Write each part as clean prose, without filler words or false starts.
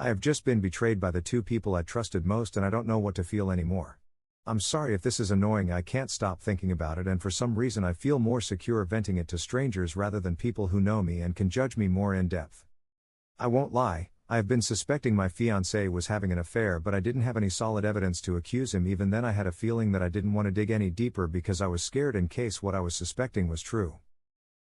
I have just been betrayed by the two people I trusted most and I don't know what to feel anymore. I'm sorry if this is annoying, I can't stop thinking about it and for some reason I feel more secure venting it to strangers rather than people who know me and can judge me more in depth. I won't lie, I have been suspecting my fiancé was having an affair but I didn't have any solid evidence to accuse him. Even then I had a feeling that I didn't want to dig any deeper because I was scared in case what I was suspecting was true.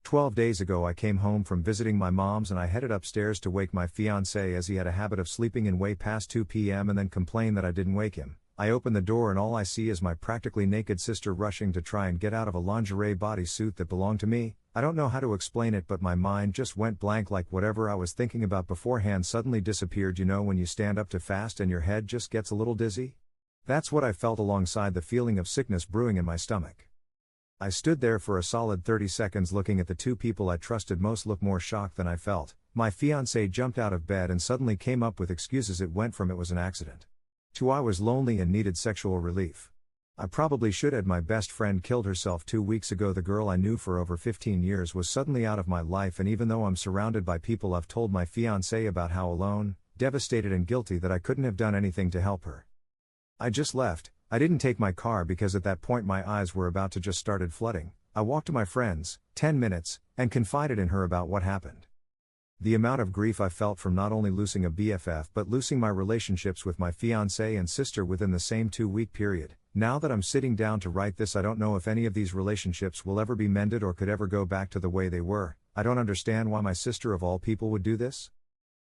12 days ago I came home from visiting my mom's and I headed upstairs to wake my fiancé as he had a habit of sleeping in way past 2 p.m. and then complain that I didn't wake him. I open the door and all I see is my practically naked sister rushing to try and get out of a lingerie bodysuit that belonged to me. I don't know how to explain it but my mind just went blank, like whatever I was thinking about beforehand suddenly disappeared. You know when you stand up too fast and your head just gets a little dizzy? That's what I felt alongside the feeling of sickness brewing in my stomach. I stood there for a solid 30 seconds looking at the two people I trusted most look more shocked than I felt. My fiancé jumped out of bed and suddenly came up with excuses. It went from it was an accident to I was lonely and needed sexual relief. I probably should have. My best friend killed herself 2 weeks ago. The girl I knew for over 15 years was suddenly out of my life, and even though I'm surrounded by people, I've told my fiancé about how alone, devastated and guilty that I couldn't have done anything to help her. I just left. I didn't take my car because at that point my eyes were about to just started flooding. I walked to my friend's, 10 minutes, and confided in her about what happened. The amount of grief I felt from not only losing a BFF but losing my relationships with my fiancé and sister within the same 2-week period. Now that I'm sitting down to write this, I don't know if any of these relationships will ever be mended or could ever go back to the way they were. I don't understand why my sister of all people would do this.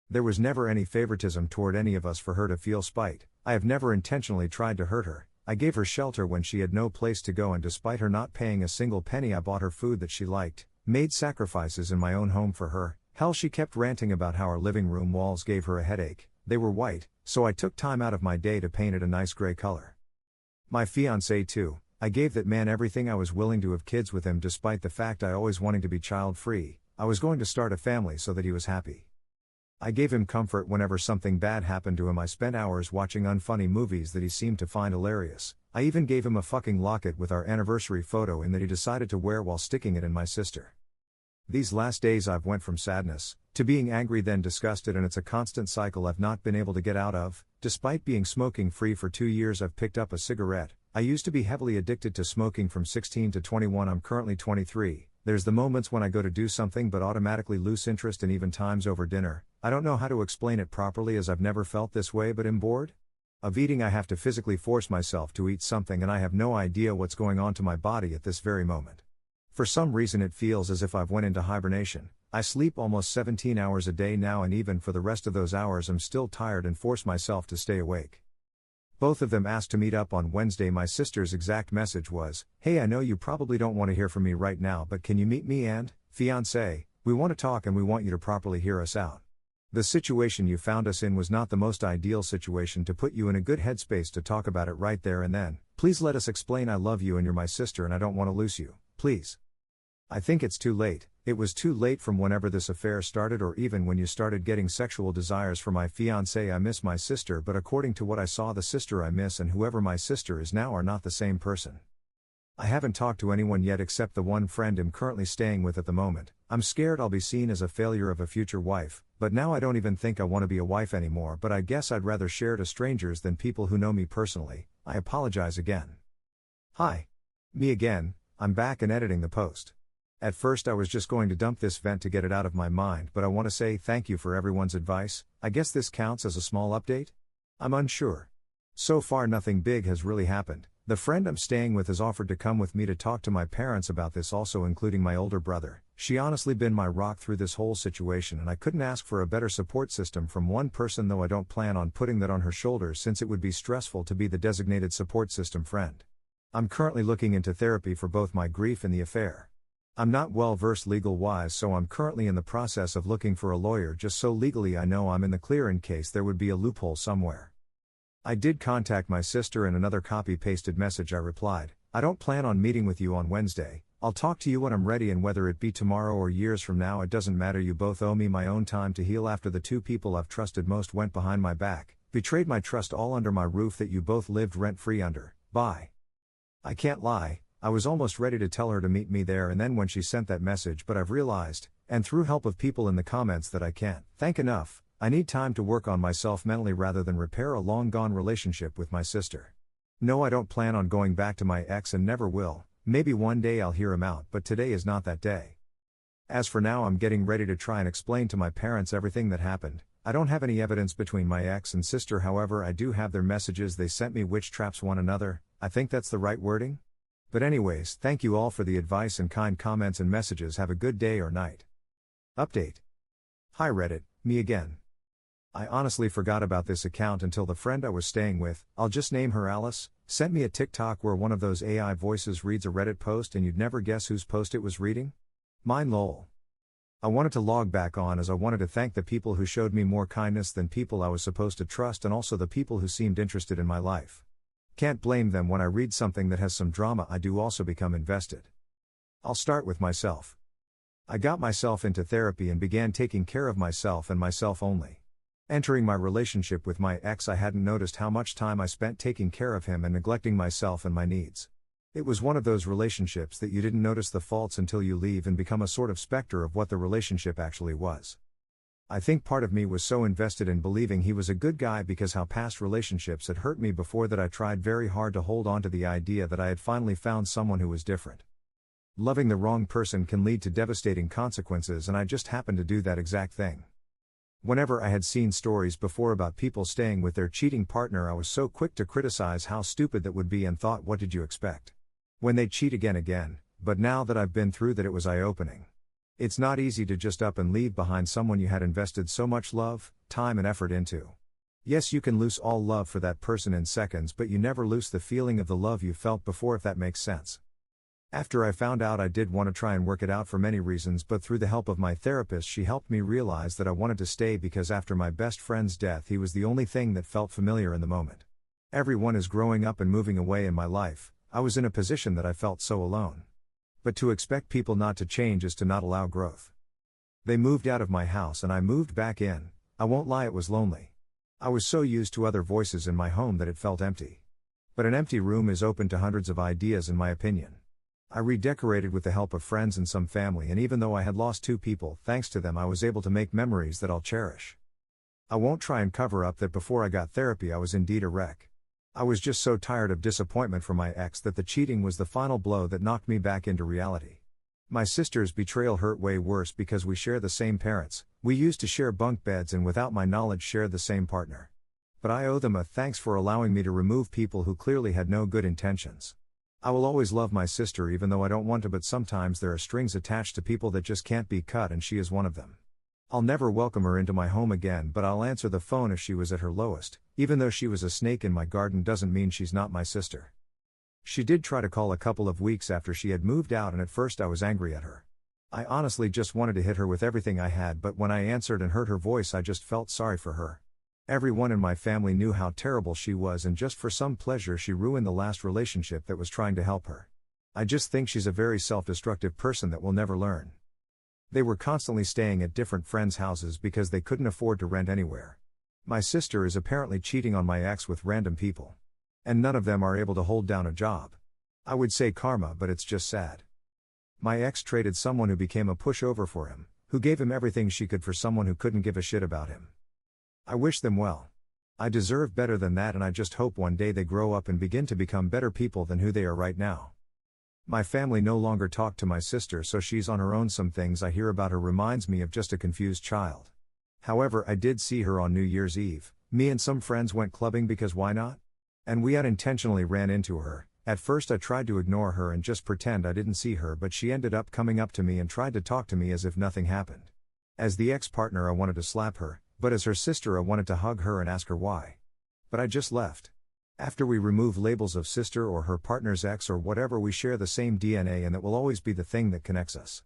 There was never any favoritism toward any of us for her to feel spite. I have never intentionally tried to hurt her. I gave her shelter when she had no place to go, and despite her not paying a single penny I bought her food that she liked, made sacrifices in my own home for her. Hell, she kept ranting about how our living room walls gave her a headache. They were white, so I took time out of my day to paint it a nice gray color. My fiancé too, I gave that man everything. I was willing to have kids with him despite the fact I always wanting to be child-free. I was going to start a family so that he was happy. I gave him comfort whenever something bad happened to him. I spent hours watching unfunny movies that he seemed to find hilarious. I even gave him a fucking locket with our anniversary photo in that he decided to wear while sticking it in my sister. These last days I've went from sadness to being angry, then disgusted, and it's a constant cycle I've not been able to get out of. Despite being smoking free for 2 years, I've picked up a cigarette. I used to be heavily addicted to smoking from 16 to 21. I'm currently 23. There's the moments when I go to do something but automatically lose interest, and even times over dinner. I don't know how to explain it properly as I've never felt this way, but I'm bored of eating. I have to physically force myself to eat something and I have no idea what's going on to my body at this very moment. For some reason it feels as if I've went into hibernation. I sleep almost 17 hours a day now, and even for the rest of those hours I'm still tired and force myself to stay awake. Both of them asked to meet up on Wednesday. My sister's exact message was, "Hey, I know you probably don't want to hear from me right now, but can you meet me and fiancé? We want to talk and we want you to properly hear us out. The situation you found us in was not the most ideal situation to put you in a good headspace to talk about it right there and then. Please let us explain. I love you and you're my sister and I don't want to lose you. Please." I think it's too late. It was too late from whenever this affair started, or even when you started getting sexual desires for my fiancé. I miss my sister, but according to what I saw, the sister I miss and whoever my sister is now are not the same person. I haven't talked to anyone yet except the one friend I'm currently staying with at the moment. I'm scared I'll be seen as a failure of a future wife, but now I don't even think I want to be a wife anymore, but I guess I'd rather share to strangers than people who know me personally. I apologize again. Hi. Me again. I'm back and editing the post. At first I was just going to dump this vent to get it out of my mind, but I want to say thank you for everyone's advice. I guess this counts as a small update? I'm unsure. So far nothing big has really happened. The friend I'm staying with has offered to come with me to talk to my parents about this, also including my older brother. She honestly been my rock through this whole situation, and I couldn't ask for a better support system from one person, though I don't plan on putting that on her shoulders since it would be stressful to be the designated support system friend. I'm currently looking into therapy for both my grief and the affair. I'm not well versed legal wise, so I'm currently in the process of looking for a lawyer just so legally I know I'm in the clear in case there would be a loophole somewhere. I did contact my sister in another copy-pasted message. I replied, "I don't plan on meeting with you on Wednesday. I'll talk to you when I'm ready, and whether it be tomorrow or years from now, it doesn't matter. You both owe me my own time to heal after the two people I've trusted most went behind my back, betrayed my trust, all under my roof that you both lived rent-free under. Bye." I can't lie, I was almost ready to tell her to meet me there and then when she sent that message, but I've realized, and through help of people in the comments, that I can't thank enough. I need time to work on myself mentally rather than repair a long-gone relationship with my sister. No, I don't plan on going back to my ex and never will. Maybe one day I'll hear him out, but today is not that day. As for now, I'm getting ready to try and explain to my parents everything that happened. I don't have any evidence between my ex and sister, however I do have their messages they sent me which traps one another. I think that's the right wording? But anyways, thank you all for the advice and kind comments and messages. Have a good day or night. Update. Hi Reddit, me again. I honestly forgot about this account until the friend I was staying with, I'll just name her Alice, sent me a TikTok where one of those AI voices reads a Reddit post and you'd never guess whose post it was reading? Mine, lol. I wanted to log back on as I wanted to thank the people who showed me more kindness than people I was supposed to trust and also the people who seemed interested in my life. Can't blame them. When I read something that has some drama, I do also become invested. I'll start with myself. I got myself into therapy and began taking care of myself and myself only. Entering my relationship with my ex, I hadn't noticed how much time I spent taking care of him and neglecting myself and my needs. It was one of those relationships that you didn't notice the faults until you leave and become a sort of specter of what the relationship actually was. I think part of me was so invested in believing he was a good guy because how past relationships had hurt me before that I tried very hard to hold on to the idea that I had finally found someone who was different. Loving the wrong person can lead to devastating consequences, and I just happened to do that exact thing. Whenever I had seen stories before about people staying with their cheating partner, I was so quick to criticize how stupid that would be and thought, what did you expect? When they cheat again, but now that I've been through that, it was eye-opening. It's not easy to just up and leave behind someone you had invested so much love, time and effort into. Yes, you can lose all love for that person in seconds, but you never lose the feeling of the love you felt before, if that makes sense. After I found out, I did want to try and work it out for many reasons, but through the help of my therapist, she helped me realize that I wanted to stay because after my best friend's death, he was the only thing that felt familiar in the moment. Everyone is growing up and moving away in my life. I was in a position that I felt so alone. But to expect people not to change is to not allow growth. They moved out of my house and I moved back in. I won't lie, it was lonely. I was so used to other voices in my home that it felt empty. But an empty room is open to hundreds of ideas, in my opinion. I redecorated with the help of friends and some family, and even though I had lost 2 people, thanks to them I was able to make memories that I'll cherish. I won't try and cover up that before I got therapy I was indeed a wreck. I was just so tired of disappointment from my ex that the cheating was the final blow that knocked me back into reality. My sister's betrayal hurt way worse because we share the same parents, we used to share bunk beds and without my knowledge shared the same partner. But I owe them a thanks for allowing me to remove people who clearly had no good intentions. I will always love my sister even though I don't want to, but sometimes there are strings attached to people that just can't be cut, and she is one of them. I'll never welcome her into my home again, but I'll answer the phone if she was at her lowest. Even though she was a snake in my garden doesn't mean she's not my sister. She did try to call a couple of weeks after she had moved out, and at first I was angry at her. I honestly just wanted to hit her with everything I had, but when I answered and heard her voice I just felt sorry for her. Everyone in my family knew how terrible she was, and just for some pleasure she ruined the last relationship that was trying to help her. I just think she's a very self-destructive person that will never learn. They were constantly staying at different friends' houses because they couldn't afford to rent anywhere. My sister is apparently cheating on my ex with random people. And none of them are able to hold down a job. I would say karma, but it's just sad. My ex traded someone who became a pushover for him, who gave him everything she could for someone who couldn't give a shit about him. I wish them well. I deserve better than that, and I just hope one day they grow up and begin to become better people than who they are right now. My family no longer talk to my sister, so she's on her own. Some things I hear about her reminds me of just a confused child. However, I did see her on New Year's Eve. Me and some friends went clubbing because why not? And we unintentionally ran into her. At first I tried to ignore her and just pretend I didn't see her, but she ended up coming up to me and tried to talk to me as if nothing happened. As the ex-partner I wanted to slap her, but as her sister I wanted to hug her and ask her why. But I just left. After we remove labels of sister or her partner's ex or whatever, we share the same DNA, and that will always be the thing that connects us.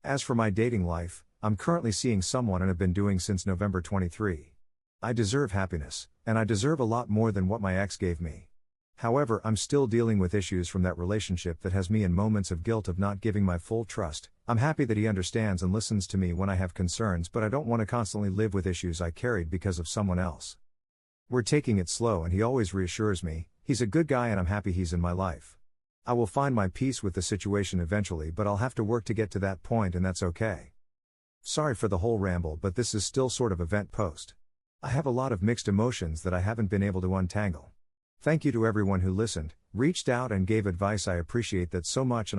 As for my dating life, I'm currently seeing someone and have been doing since November 23. I deserve happiness, and I deserve a lot more than what my ex gave me. However, I'm still dealing with issues from that relationship that has me in moments of guilt of not giving my full trust. I'm happy that he understands and listens to me when I have concerns, but I don't want to constantly live with issues I carried because of someone else. We're taking it slow and he always reassures me. He's a good guy and I'm happy he's in my life. I will find my peace with the situation eventually, but I'll have to work to get to that point, and that's okay. Sorry for the whole ramble, but this is still sort of a vent post. I have a lot of mixed emotions that I haven't been able to untangle. Thank you to everyone who listened, reached out, and gave advice. I appreciate that so much, and I